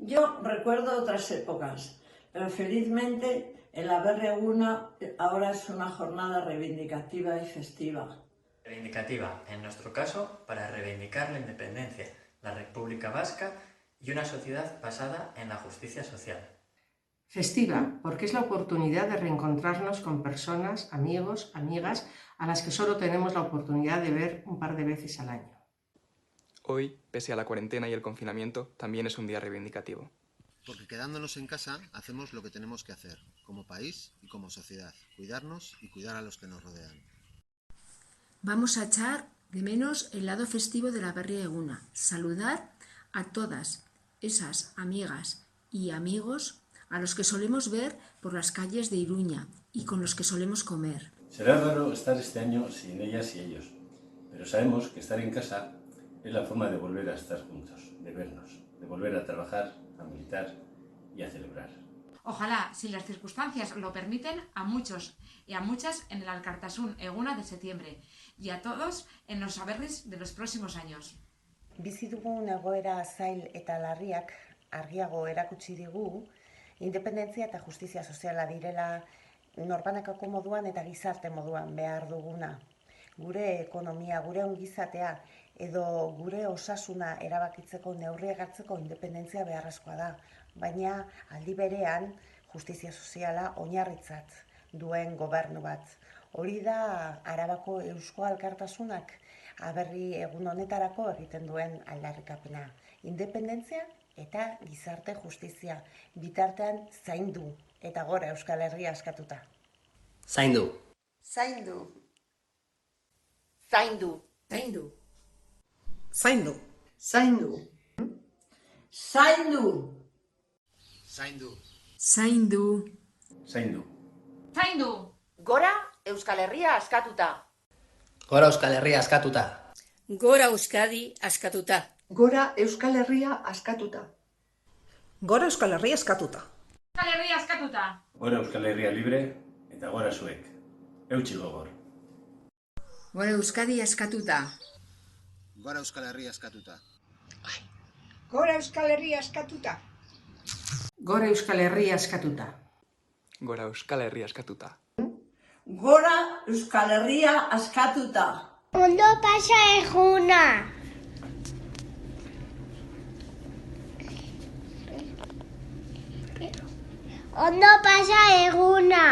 Yo recuerdo otras épocas, pero felizmente el Aberri Eguna ahora es una jornada reivindicativa y festiva. Reivindicativa, en nuestro caso, para reivindicar la independencia, la República Vasca y una sociedad basada en la justicia social. Festiva, porque es la oportunidad de reencontrarnos con personas, amigos, amigas, a las que solo tenemos la oportunidad de ver un par de veces al año. Hoy, pese a la cuarentena y el confinamiento, también es un día reivindicativo. Porque quedándonos en casa hacemos lo que tenemos que hacer, como país y como sociedad, cuidarnos y cuidar a los que nos rodean. Vamos a echar de menos el lado festivo de la Aberri Eguna, saludar a todas esas amigas y amigos a los que solemos ver por las calles de Iruña y con los que solemos comer. Será raro estar este año sin ellas y ellos, pero sabemos que estar en casa es la forma de volver a estar juntos, de vernos, de volver a trabajar, a militar y a celebrar. Ojalá, si las circunstancias lo permiten, a muchos y a muchas en el Alkartasun Eguna de septiembre y a todos en los Aberris de los próximos años. Bizi dugun egoera zail eta larriak argiago erakutsi digu, independentzia eta justizia soziala direla norbanakako moduan eta gizarte moduan behar duguna. Gure ekonomia, gure ongizatea edo gure osasuna erabakitzeko neurriak hartzeko independentzia beharrezkoa da, baina aldi berean justizia soziala oinarritzat duen gobernu bat. Hori da Arabako Eusko Alkartasunak Aberri Egun honetarako egiten duen aldarrikapena. Independentzia eta gizarte justizia bitartean zaindu eta gora Euskal Herria askatuta. Zaindu. Zaindu. Zaindu. Zaindu. Zaindu. Zaindu. Zaindu! Zaindu. Zaindu. Zaindu. Zaindu! Gora Euskal Herria askatuta. Gora Euskal Herria askatuta. Gora Euskadi askatuta. Gora Euskal Herria askatuta. Gora Euskal Herria askatuta. Euskal Herria askatuta! Gora Euskal Herria libre eta gora zuek. Eutsi gogor. Gora Euskadi askatuta. Gora Euskal Herria askatuta. Gora Euskal Herria askatuta. Gora Euskal Herria askatuta. Gora Euskal Herria askatuta. Gora Euskal Herria askatuta! Ondo pasa eguna! Ondo pasa eguna!